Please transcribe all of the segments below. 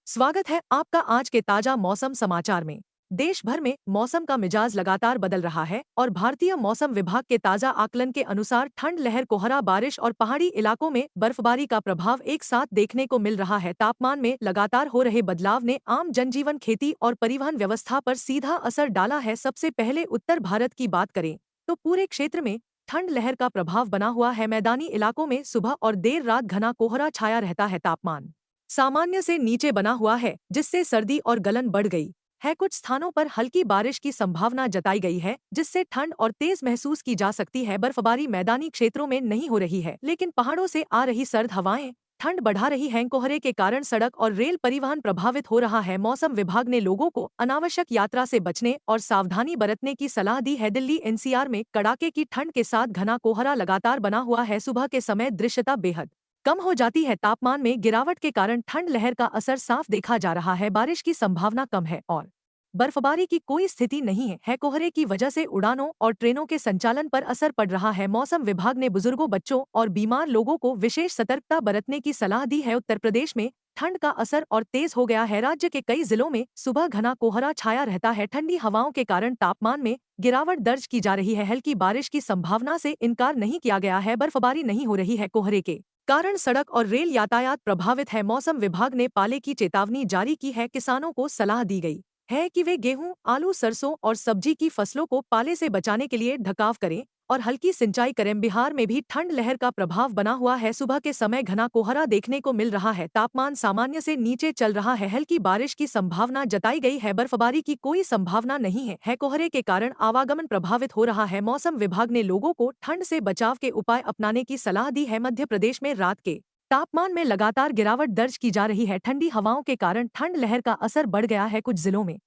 स्वागत है आपका आज के ताजा मौसम समाचार में। देश भर में मौसम का मिजाज लगातार बदल रहा है और भारतीय मौसम विभाग के ताजा आकलन के अनुसार ठंड लहर, कोहरा, बारिश और पहाड़ी इलाकों में बर्फबारी का प्रभाव एक साथ देखने को मिल रहा है। तापमान में लगातार हो रहे बदलाव ने आम जनजीवन, खेती और परिवहन व्यवस्था पर सीधा असर डाला है। सबसे पहले उत्तर भारत की बात करें तो पूरे क्षेत्र में ठंड लहर का प्रभाव बना हुआ है। मैदानी इलाकों में सुबह और देर रात घना कोहरा छाया रहता है। तापमान सामान्य से नीचे बना हुआ है, जिससे सर्दी और गलन बढ़ गई है। कुछ स्थानों पर हल्की बारिश की संभावना जताई गई है, जिससे ठंड और तेज महसूस की जा सकती है। बर्फबारी मैदानी क्षेत्रों में नहीं हो रही है, लेकिन पहाड़ों से आ रही सर्द हवाएं ठंड बढ़ा रही हैं। कोहरे के कारण सड़क और रेल परिवहन प्रभावित हो रहा है। मौसम विभाग ने लोगों को अनावश्यक यात्रा से बचने और सावधानी बरतने की सलाह दी है। दिल्ली एनसीआर में कड़ाके की ठंड के साथ घना कोहरा लगातार बना हुआ है। सुबह के समय दृश्यता बेहद कम हो जाती है। तापमान में गिरावट के कारण ठंड लहर का असर साफ देखा जा रहा है। बारिश की संभावना कम है और बर्फबारी की कोई स्थिति नहीं है। कोहरे की वजह से उड़ानों और ट्रेनों के संचालन पर असर पड़ रहा है। मौसम विभाग ने बुजुर्गों, बच्चों और बीमार लोगों को विशेष सतर्कता बरतने की सलाह दी है। उत्तर प्रदेश में ठंड का असर और तेज हो गया है। राज्य के कई जिलों में सुबह घना कोहरा छाया रहता है। ठंडी हवाओं के कारण तापमान में गिरावट दर्ज की जा रही है। हल्की बारिश की संभावना से इनकार नहीं किया गया है। बर्फबारी नहीं हो रही है। कोहरे के कारण सड़क और रेल यातायात प्रभावित है। मौसम विभाग ने पाले की चेतावनी जारी की है। किसानों को सलाह दी गई है कि वे गेहूं, आलू, सरसों और सब्जी की फसलों को पाले से बचाने के लिए ढकाव करें और हल्की सिंचाई करें। बिहार में भी ठंड लहर का प्रभाव बना हुआ है। सुबह के समय घना कोहरा देखने को मिल रहा है। तापमान सामान्य से नीचे चल रहा है। हल्की बारिश की संभावना जताई गई है। बर्फबारी की कोई संभावना नहीं है। कोहरे के कारण आवागमन प्रभावित हो रहा है। मौसम विभाग ने लोगों को ठंड से बचाव के उपाय अपनाने की सलाह दी है। मध्य प्रदेश में रात के तापमान में लगातार गिरावट दर्ज की जा रही है। ठंडी हवाओं के कारण ठंड लहर का असर बढ़ गया है। कुछ जिलों में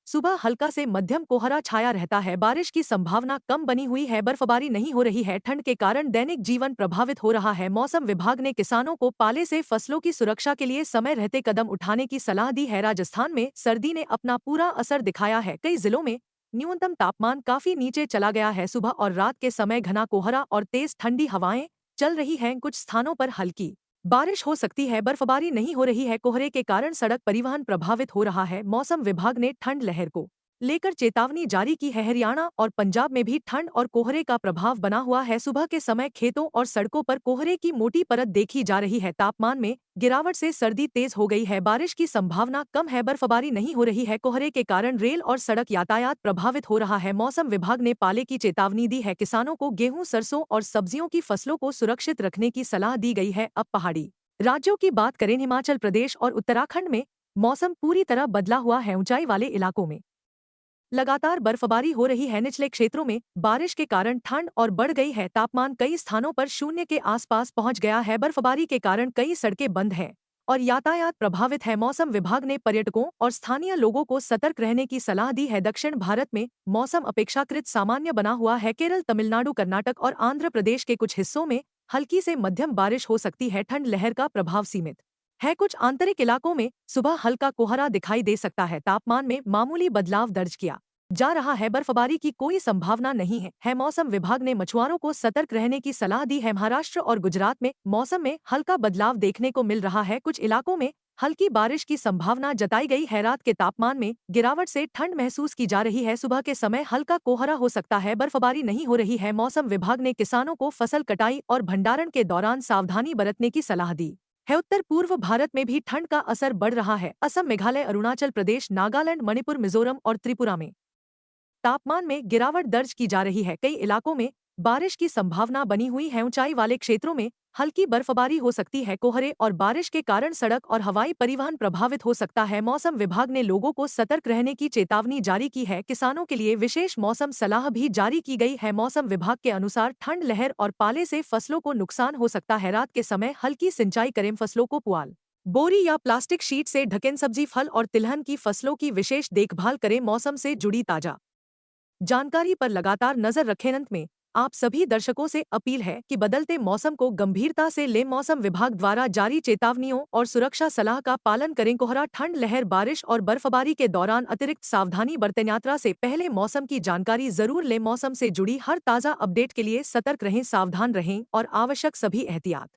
सुबह हल्का से मध्यम कोहरा छाया रहता है। बारिश की संभावना कम बनी हुई है। बर्फबारी नहीं हो रही है। ठंड के कारण दैनिक जीवन प्रभावित हो रहा है। मौसम विभाग ने किसानों को पाले से फसलों की सुरक्षा के लिए समय रहते कदम उठाने की सलाह दी है। राजस्थान में सर्दी ने अपना पूरा असर दिखाया है। कई जिलों में न्यूनतम तापमान काफी नीचे चला गया है। सुबह और रात के समय घना कोहरा और तेज ठंडी हवाएं चल रही हैं। कुछ स्थानों पर हल्की बारिश हो सकती है। बर्फबारी नहीं हो रही है। कोहरे के कारण सड़क परिवहन प्रभावित हो रहा है। मौसम विभाग ने ठंड लहर को लेकर चेतावनी जारी की है। हरियाणा और पंजाब में भी ठंड और कोहरे का प्रभाव बना हुआ है। सुबह के समय खेतों और सड़कों पर कोहरे की मोटी परत देखी जा रही है। तापमान में गिरावट से सर्दी तेज हो गई है। बारिश की संभावना कम है। बर्फबारी नहीं हो रही है। कोहरे के कारण रेल और सड़क यातायात प्रभावित हो रहा है। मौसम विभाग ने पाले की चेतावनी दी है। किसानों को गेहूं, सरसों और सब्जियों की फसलों को सुरक्षित रखने की सलाह दी गई है। अब पहाड़ी राज्यों की बात करें, हिमाचल प्रदेश और उत्तराखंड में मौसम पूरी तरह बदला हुआ है। ऊंचाई वाले इलाकों में लगातार बर्फबारी हो रही है। निचले क्षेत्रों में बारिश के कारण ठंड और बढ़ गई है। तापमान कई स्थानों पर शून्य के आसपास पहुंच गया है। बर्फबारी के कारण कई सड़कें बंद हैं और यातायात प्रभावित है। मौसम विभाग ने पर्यटकों और स्थानीय लोगों को सतर्क रहने की सलाह दी है। दक्षिण भारत में मौसम अपेक्षाकृत सामान्य बना हुआ है। केरल, तमिलनाडु, कर्नाटक और आंध्र प्रदेश के कुछ हिस्सों में हल्की से मध्यम बारिश हो सकती है। ठंड लहर का प्रभाव सीमित है। कुछ आंतरिक इलाकों में सुबह हल्का कोहरा दिखाई दे सकता है। तापमान में मामूली बदलाव दर्ज किया जा रहा है। बर्फबारी की कोई संभावना नहीं है। मौसम विभाग ने मछुआरों को सतर्क रहने की सलाह दी है। महाराष्ट्र और गुजरात में मौसम में हल्का बदलाव देखने को मिल रहा है। कुछ इलाकों में हल्की बारिश की संभावना जताई गई है। रात के तापमान में गिरावट से ठंड महसूस की जा रही है। सुबह के समय हल्का कोहरा हो सकता है। बर्फबारी नहीं हो रही है। मौसम विभाग ने किसानों को फसल कटाई और भंडारण के दौरान सावधानी बरतने की सलाह दी है। उत्तर पूर्व भारत में भी ठंड का असर बढ़ रहा है। असम, मेघालय, अरुणाचल प्रदेश, नागालैंड, मणिपुर, मिजोरम और त्रिपुरा में तापमान में गिरावट दर्ज की जा रही है। कई इलाकों में बारिश की संभावना बनी हुई है। ऊंचाई वाले क्षेत्रों में हल्की बर्फबारी हो सकती है। कोहरे और बारिश के कारण सड़क और हवाई परिवहन प्रभावित हो सकता है। मौसम विभाग ने लोगों को सतर्क रहने की चेतावनी जारी की है। किसानों के लिए विशेष मौसम सलाह भी जारी की गई है। मौसम विभाग के अनुसार ठंड लहर और पाले से फसलों को नुकसान हो सकता है। रात के समय हल्की सिंचाई करें। फसलों को पुआल, बोरी या प्लास्टिक शीट से ढकें। सब्जी, फल और तिलहन की फसलों की विशेष देखभाल करें। मौसम से जुड़ी ताजा जानकारी पर लगातार नजर रखें। अंत में आप सभी दर्शकों से अपील है कि बदलते मौसम को गंभीरता से लें। मौसम विभाग द्वारा जारी चेतावनियों और सुरक्षा सलाह का पालन करें। कोहरा, ठंड लहर, बारिश और बर्फबारी के दौरान अतिरिक्त सावधानी बरतें। यात्रा से पहले मौसम की जानकारी जरूर लें। मौसम से जुड़ी हर ताज़ा अपडेट के लिए सतर्क रहें, सावधान रहें और आवश्यक सभी एहतियात